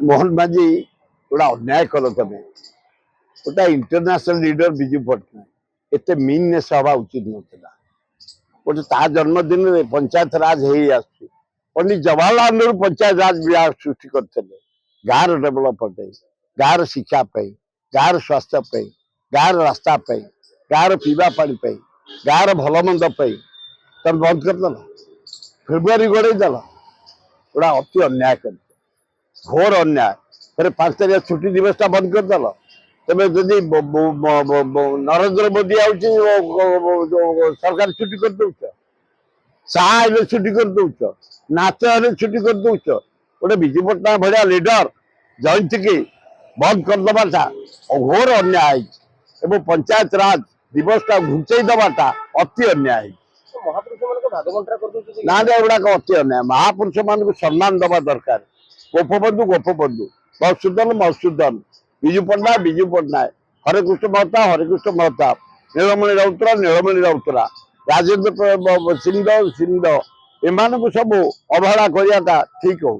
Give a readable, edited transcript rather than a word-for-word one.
मोहन माझी गोटा अन्याय कल तमें गोटा इंटरनेशनल लीडर विजु पट्टनायक एत मीननेस हवा उचित नाला गोटे ता जन्मदिन में पंचायत राज पंडित जवाहरलाल नेहरू पंचायत राज विभाग सृष्टि करते गाँव डेभलपमेंट गाँव शिक्षा गाँव स्वास्थ्य गाँव रास्ता गाँव पीवा पानी गाँव भल मंद तुम बंद करदेल फेब्रुआरी गोड़ेदेल गोटा अति अन्याय कर घोर अन्याय फिर 5 तारिख छुट्टी दिवस बंद करदेल तेज जदि नरेंद्र मोदी सरकार छुट्टी कर दौच चाहे छुट्टी कर दौच नाच छुट्टी कर दौच गोटे विजु पट्टनायक भाया लीडर जयंती की बंद करदेटा घोर अन्याय एवं पंचायत राज दिवस घुंचई दबाटा अति अन्याय ना एगुड़ाक अति अन्याय महापुरुष मान सम्मान दबा दरकार गोपबंधु मधुसूदन विजु पट्टनायक हरे कृष्ण महता नीलमणि राउतरा राजेंद्र सिंह एम सब अवहेला करवाटा ठीक हो।